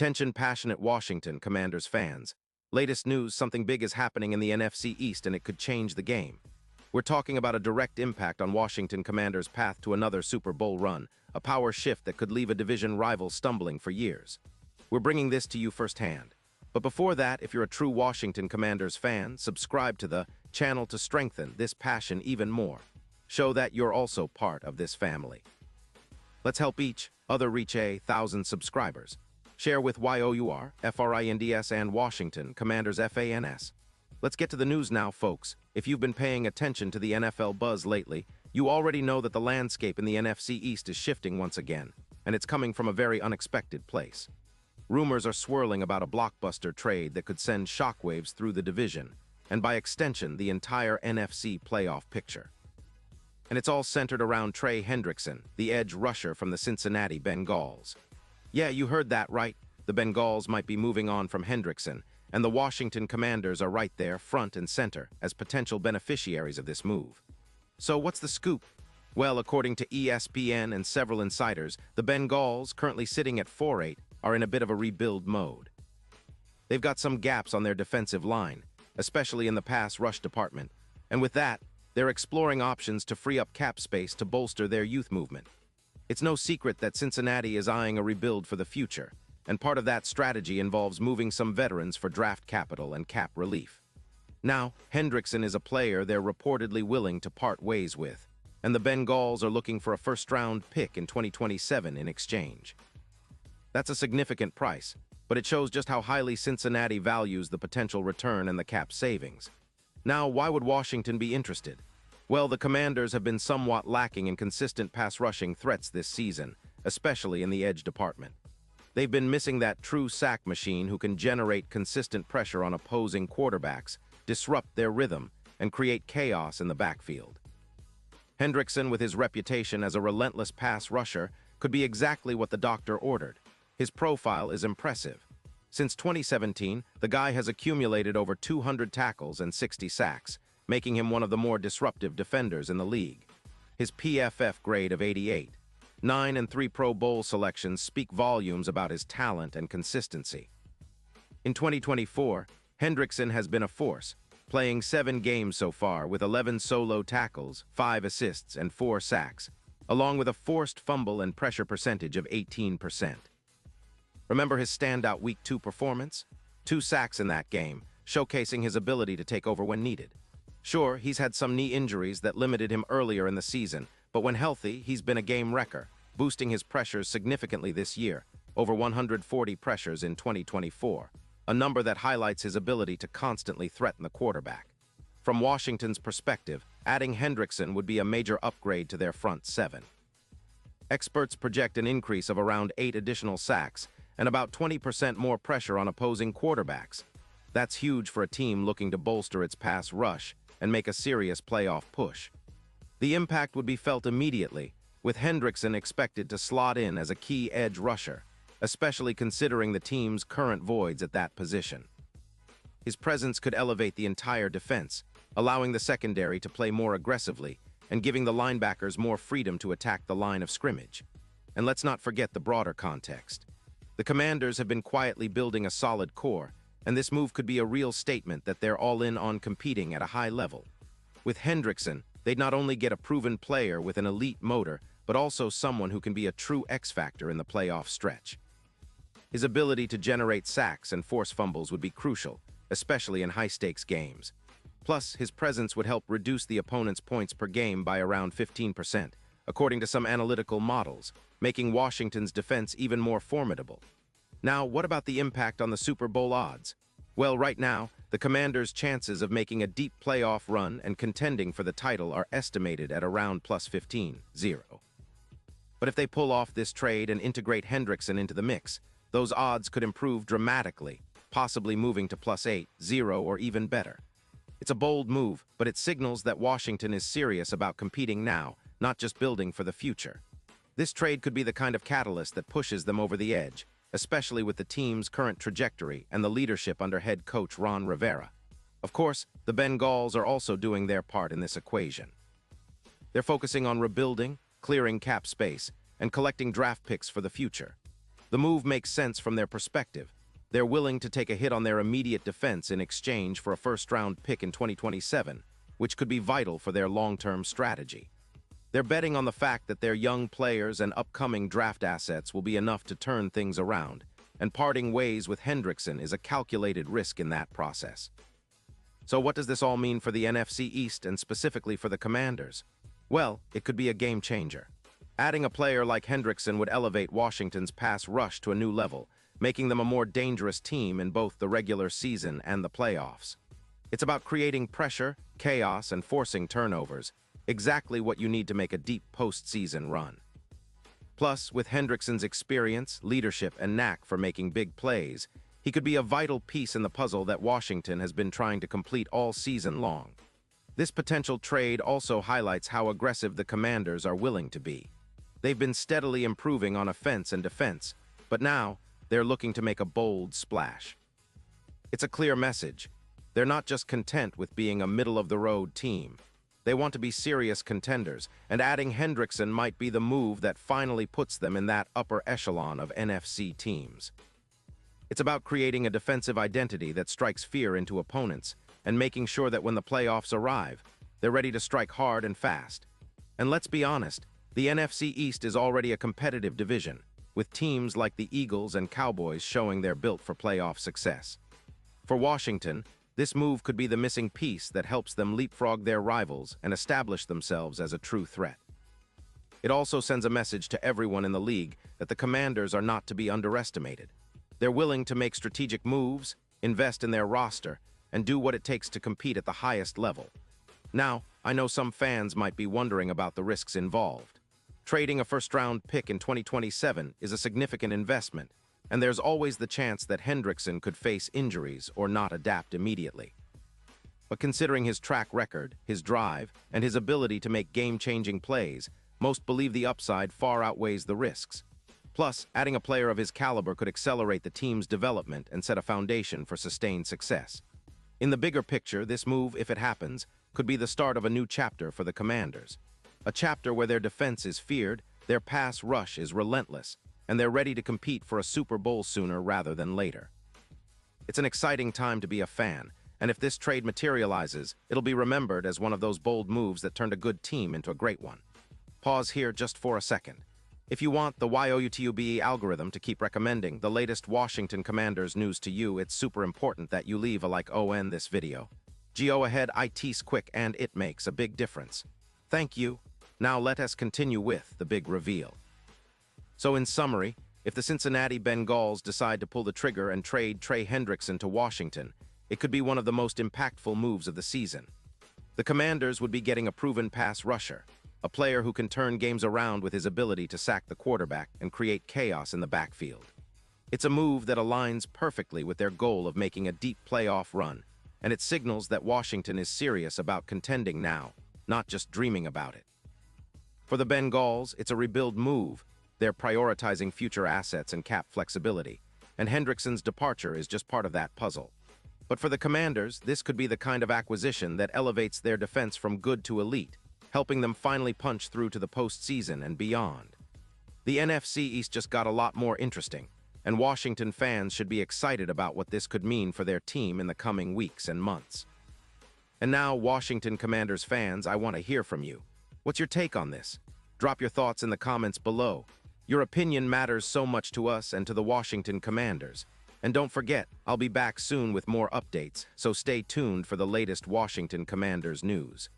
Attention passionate Washington Commanders fans. Latest news, something big is happening in the NFC East and it could change the game. We're talking about a direct impact on Washington Commanders' path to another Super Bowl run, a power shift that could leave a division rival stumbling for years. We're bringing this to you firsthand. But before that, if you're a true Washington Commanders fan, subscribe to the channel to strengthen this passion even more. Show that you're also part of this family. Let's help each other reach 1,000 subscribers. Share with YOUR, FRINDS, and Washington Commanders FANS. Let's get to the news now, folks. If you've been paying attention to the NFL buzz lately, you already know that the landscape in the NFC East is shifting once again, and it's coming from a very unexpected place. Rumors are swirling about a blockbuster trade that could send shockwaves through the division, and by extension, the entire NFC playoff picture. And it's all centered around Trey Hendrickson, the edge rusher from the Cincinnati Bengals. Yeah, you heard that right. The Bengals might be moving on from Hendrickson, and the Washington Commanders are right there, front and center, as potential beneficiaries of this move. So what's the scoop? Well, according to ESPN and several insiders, the Bengals, currently sitting at 4-8, are in a bit of a rebuild mode. They've got some gaps on their defensive line, especially in the pass rush department, and with that, they're exploring options to free up cap space to bolster their youth movement. It's no secret that Cincinnati is eyeing a rebuild for the future, and part of that strategy involves moving some veterans for draft capital and cap relief. Now, Hendrickson is a player they're reportedly willing to part ways with, and the Bengals are looking for a first-round pick in 2027 in exchange. That's a significant price, but it shows just how highly Cincinnati values the potential return and the cap savings. Now, why would Washington be interested? Well, the Commanders have been somewhat lacking in consistent pass-rushing threats this season, especially in the edge department. They've been missing that true sack machine who can generate consistent pressure on opposing quarterbacks, disrupt their rhythm, and create chaos in the backfield. Hendrickson, with his reputation as a relentless pass rusher, could be exactly what the doctor ordered. His profile is impressive. Since 2017, the guy has accumulated over 200 tackles and 60 sacks, making him one of the more disruptive defenders in the league. His PFF grade of 88, 9 and 3 Pro Bowl selections speak volumes about his talent and consistency. In 2024, Hendrickson has been a force, playing 7 games so far with 11 solo tackles, 5 assists, and 4 sacks, along with a forced fumble and pressure percentage of 18%. Remember his standout Week 2 performance? 2 sacks in that game, showcasing his ability to take over when needed. Sure, he's had some knee injuries that limited him earlier in the season, but when healthy, he's been a game wrecker, boosting his pressures significantly this year, over 140 pressures in 2024, a number that highlights his ability to constantly threaten the quarterback. From Washington's perspective, adding Hendrickson would be a major upgrade to their front 7. Experts project an increase of around 8 additional sacks and about 20% more pressure on opposing quarterbacks. That's huge for a team looking to bolster its pass rush and make a serious playoff push. The impact would be felt immediately, with Hendrickson expected to slot in as a key edge rusher, especially considering the team's current voids at that position. His presence could elevate the entire defense, allowing the secondary to play more aggressively and giving the linebackers more freedom to attack the line of scrimmage. And let's not forget the broader context. The Commanders have been quietly building a solid core, and this move could be a real statement that they're all in on competing at a high level. With Hendrickson, they'd not only get a proven player with an elite motor, but also someone who can be a true X-factor in the playoff stretch. His ability to generate sacks and force fumbles would be crucial, especially in high-stakes games. Plus, his presence would help reduce the opponent's points per game by around 15%, according to some analytical models, making Washington's defense even more formidable. Now, what about the impact on the Super Bowl odds? Well, right now, the Commanders' chances of making a deep playoff run and contending for the title are estimated at around plus 15-0. But if they pull off this trade and integrate Hendrickson into the mix, those odds could improve dramatically, possibly moving to plus 8-0 or even better. It's a bold move, but it signals that Washington is serious about competing now, not just building for the future. This trade could be the kind of catalyst that pushes them over the edge, especially with the team's current trajectory and the leadership under head coach Ron Rivera. Of course, the Bengals are also doing their part in this equation. They're focusing on rebuilding, clearing cap space, and collecting draft picks for the future. The move makes sense from their perspective. They're willing to take a hit on their immediate defense in exchange for a first-round pick in 2027, which could be vital for their long-term strategy. They're betting on the fact that their young players and upcoming draft assets will be enough to turn things around, and parting ways with Hendrickson is a calculated risk in that process. So what does this all mean for the NFC East and specifically for the Commanders? Well, it could be a game changer. Adding a player like Hendrickson would elevate Washington's pass rush to a new level, making them a more dangerous team in both the regular season and the playoffs. It's about creating pressure, chaos, and forcing turnovers, exactly what you need to make a deep postseason run. Plus, with Hendrickson's experience, leadership, and knack for making big plays, he could be a vital piece in the puzzle that Washington has been trying to complete all season long. This potential trade also highlights how aggressive the Commanders are willing to be. They've been steadily improving on offense and defense, but now they're looking to make a bold splash. It's a clear message. They're not just content with being a middle-of-the-road team. They want to be serious contenders, and adding Hendrickson might be the move that finally puts them in that upper echelon of NFC teams. It's about creating a defensive identity that strikes fear into opponents and making sure that when the playoffs arrive, they're ready to strike hard and fast. And let's be honest, the NFC East is already a competitive division, with teams like the Eagles and Cowboys showing they're built for playoff success. For Washington, this move could be the missing piece that helps them leapfrog their rivals and establish themselves as a true threat. It also sends a message to everyone in the league that the Commanders are not to be underestimated. They're willing to make strategic moves, invest in their roster, and do what it takes to compete at the highest level. Now, I know some fans might be wondering about the risks involved. Trading a first-round pick in 2027 is a significant investment, and there's always the chance that Hendrickson could face injuries or not adapt immediately. But considering his track record, his drive, and his ability to make game-changing plays, most believe the upside far outweighs the risks. Plus, adding a player of his caliber could accelerate the team's development and set a foundation for sustained success. In the bigger picture, this move, if it happens, could be the start of a new chapter for the Commanders. A chapter where their defense is feared, their pass rush is relentless, and they're ready to compete for a Super Bowl sooner rather than later. It's an exciting time to be a fan, and if this trade materializes, it'll be remembered as one of those bold moves that turned a good team into a great one. Pause here just for a second. If you want the YouTube algorithm to keep recommending the latest Washington Commanders news to you, it's super important that you leave a like on this video. Go ahead, it's quick and it makes a big difference. Thank you. Now let us continue with the big reveal. So in summary, if the Cincinnati Bengals decide to pull the trigger and trade Trey Hendrickson to Washington, it could be one of the most impactful moves of the season. The Commanders would be getting a proven pass rusher, a player who can turn games around with his ability to sack the quarterback and create chaos in the backfield. It's a move that aligns perfectly with their goal of making a deep playoff run, and it signals that Washington is serious about contending now, not just dreaming about it. For the Bengals, it's a rebuild move. They're prioritizing future assets and cap flexibility, and Hendrickson's departure is just part of that puzzle. But for the Commanders, this could be the kind of acquisition that elevates their defense from good to elite, helping them finally punch through to the postseason and beyond. The NFC East just got a lot more interesting, and Washington fans should be excited about what this could mean for their team in the coming weeks and months. And now, Washington Commanders fans, I want to hear from you. What's your take on this? Drop your thoughts in the comments below. Your opinion matters so much to us and to the Washington Commanders. And don't forget, I'll be back soon with more updates, so stay tuned for the latest Washington Commanders news.